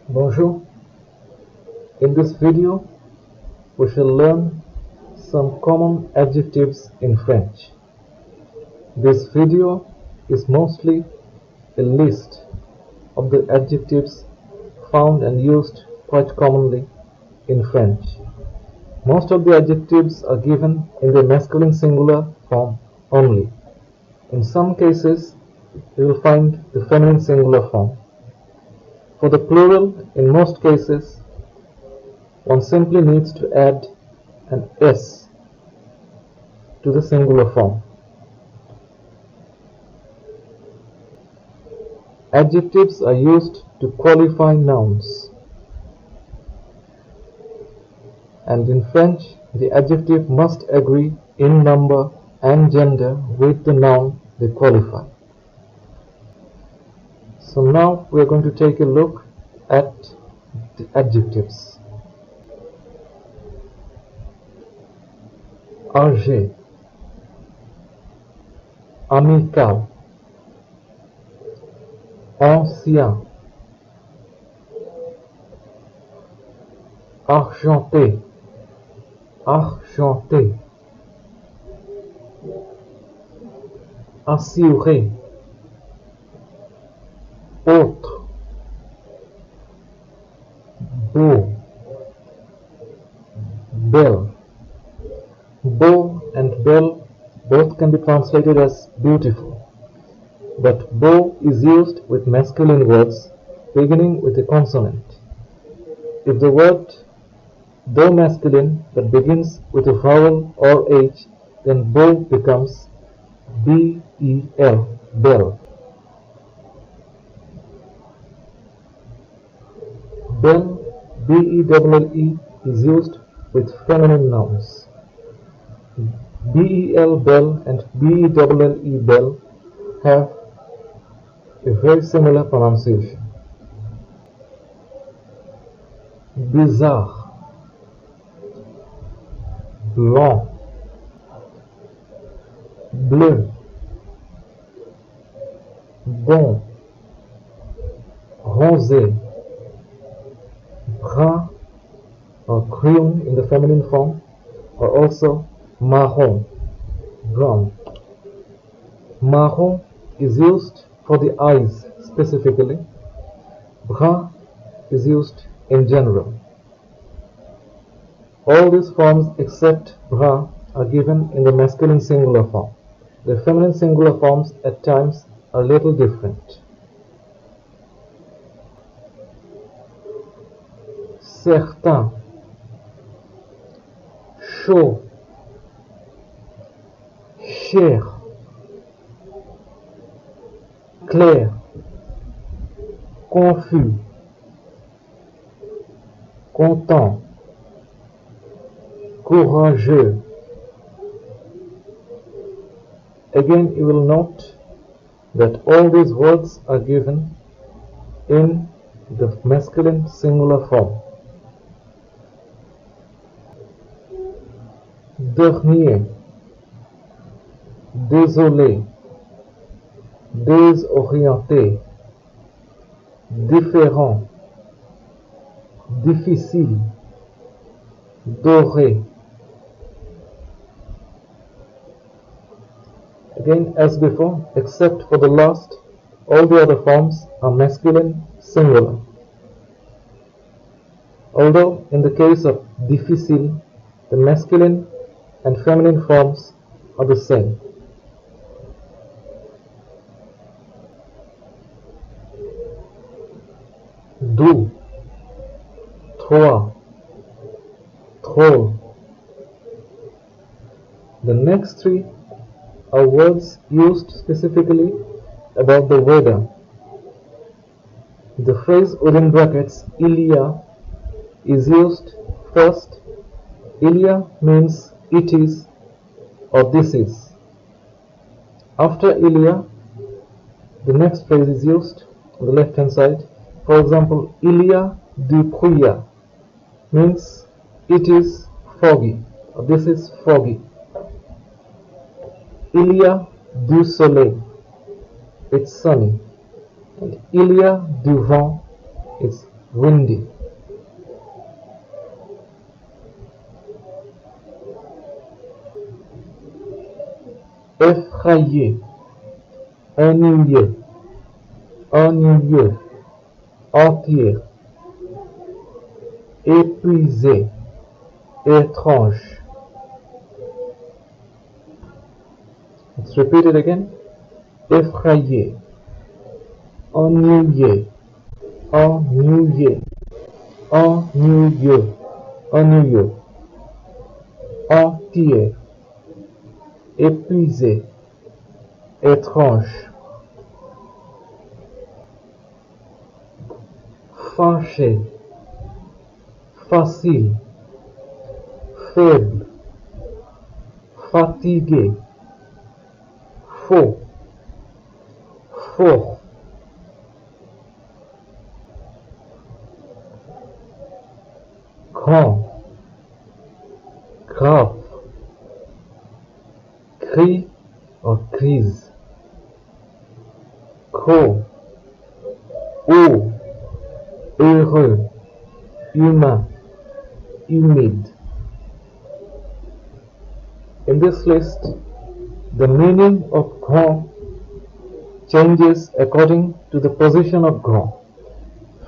Bonjour. In this video, we shall learn some common adjectives in French. This video is mostly a list of the adjectives found and used quite commonly in French. Most of the adjectives are given in the masculine singular form only. In some cases, you will find the feminine singular form. For the plural, in most cases, one simply needs to add an S to the singular form. Adjectives are used to qualify nouns. And in French, the adjective must agree in number and gender with the noun they qualify. So now we are going to take a look at the adjectives. Âgé, amical, ancien, argenté, argenté, assuré, autre, beau, belle. Beau and belle both can be translated as beautiful, but beau is used with masculine words beginning with a consonant. If the word, though masculine, but begins with a vowel or H, then beau becomes B-E-L, belle. Belle, B-E-L-L-E, is used with feminine nouns. B-E-L, belle, and B-E-L-L-E, belle, have a very similar pronunciation. Bizarre, blanc, bleu, bon, rosé, brun or cream in the feminine form, or also marron, brown. Marron is used for the eyes specifically. Brun is used in general. All these forms except brun are given in the masculine singular form. The feminine singular forms at times are a little different. Certain, chaud, cher, clair, confus, content, courageux. Again, you will note that all these words are given in the masculine singular form. Dernier, désolé, désorienté, différent, difficile, doré. Again, as before, except for the last, all the other forms are masculine singular. Although in the case of difficile, the masculine and feminine forms are the same. Doux, trois, trop. The next three are words used specifically about the weather. The phrase within brackets il y a is used first. Il y a means it is or this is. After il y a, the next phrase is used on the left hand side. For example, il y a du brouillard means it is foggy or this is foggy. Il y a du soleil, it's sunny. And il y a du vent, it's windy. Effrayé, ennuyé, ennuyeux, entier. Épuisé, étrange. Let's repeat it again. Effrayé, ennuyé, ennuyé, ennuyeux, ennuyeux, entier, épuisé, étrange. Fâché, facile, faible, fatigué, faux, fort. Grand, grave, cri ou crise, gros, haut, heureux, humain, humide. In this list, the meaning of grand changes according to the position of grand.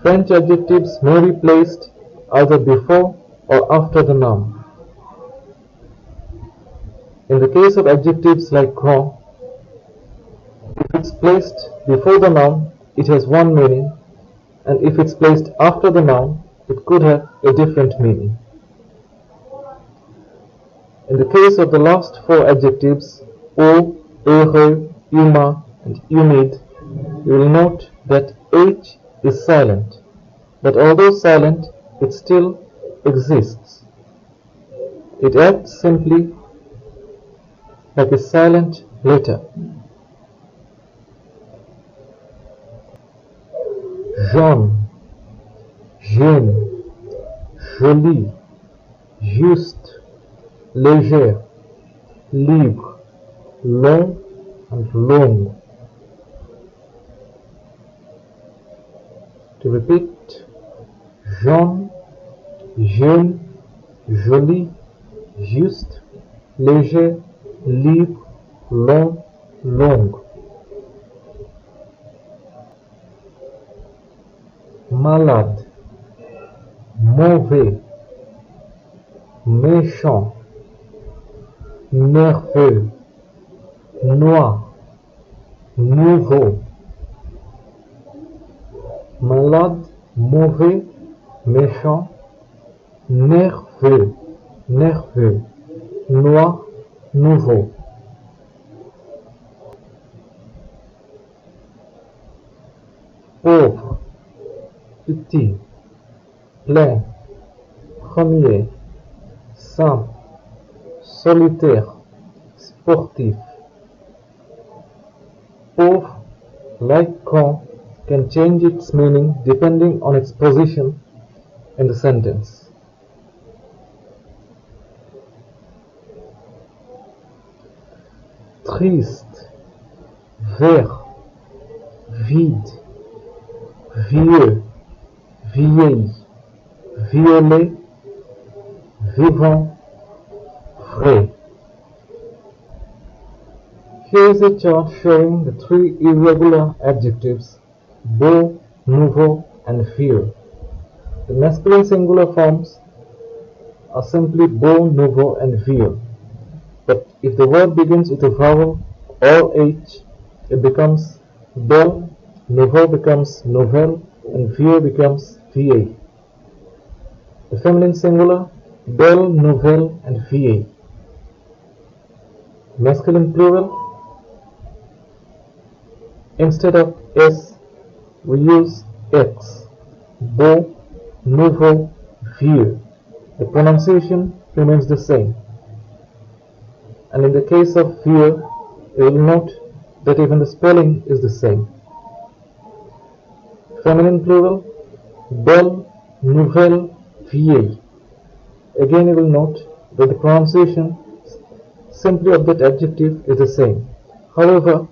French adjectives may be placed either before or after the noun. In the case of adjectives like grand, if it's placed before the noun, it has one meaning, and if it's placed after the noun, it could have a different meaning. In the case of the last four adjectives, haut, heureux, humain, and humide, you will note that H is silent, but although silent, it still exists. It acts simply like a silent letter. Jaune, jeune, joli, juste, légère, libre, long and longue. To repeat, jaune, jeune, joli, juste, léger, libre, long, longue. Malade, mauvais, méchant, nerveux, noir, nouveau. Malade, mauvais, méchant, nerveux, noir, nouveau. Pauvre, petit, plein, premier, simple, solitaire, sportif. Pauvre, like grand, can change its meaning depending on its position in the sentence. Triste, vert, vide, vieux, vieille, violet, vivant, vrai. Here is a chart showing the three irregular adjectives beau, nouveau, and vieux. The masculine singular forms are simply beau, nouveau, and vieux. But if the word begins with a vowel or H, it becomes belle, nouveau becomes nouvelle, and vieux becomes vieille. The feminine singular, belle, nouvelle, and vieille. Masculine plural, instead of S, we use X. Beau, nouveau, vieux. The pronunciation remains the same. And in the case of vieux, you will note that even the spelling is the same. Feminine plural, belle, nouvelle, vieille. Again you will note that the pronunciation simply of that adjective is the same. However,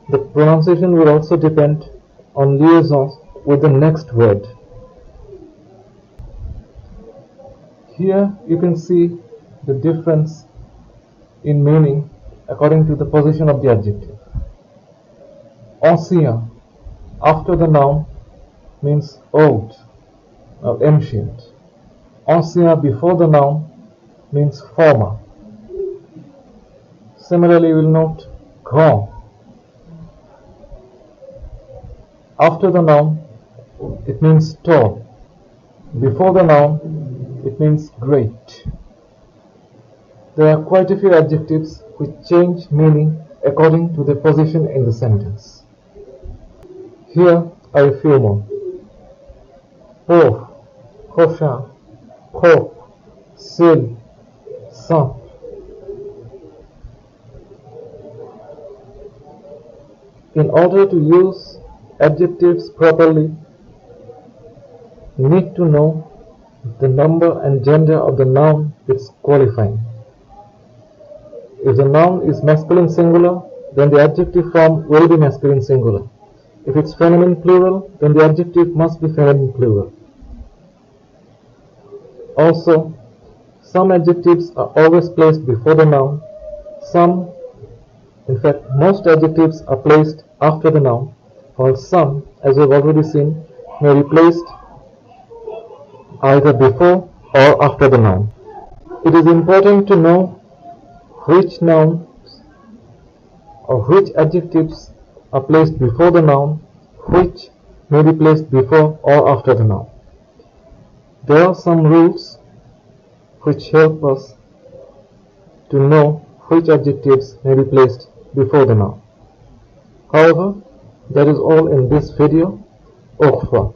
the pronunciation will also depend on liaisons with the next word. Here you can see the difference in meaning according to the position of the adjective. Ancien, after the noun, means old or ancient. Ancien before the noun means former. Similarly, we will note grand. After the noun, it means tall. Before the noun, it means great. There are quite a few adjectives which change meaning according to their position in the sentence. Here are a few more. Pauvre, prochain, propre, seul, simple. In order to use adjectives properly, you need to know the number and gender of the noun it's qualifying. If the noun is masculine singular, then the adjective form will be masculine singular. If it's feminine plural, then the adjective must be feminine plural. Also, some adjectives are always placed before the noun. Some, in fact, most adjectives are placed after the noun, while some, as we've already seen, may be placed either before or after the noun. It is important to know which nouns or which adjectives are placed before the noun, which may be placed before or after the noun. There are some rules which help us to know which adjectives may be placed before the noun. However, that is all in this video. Au revoir.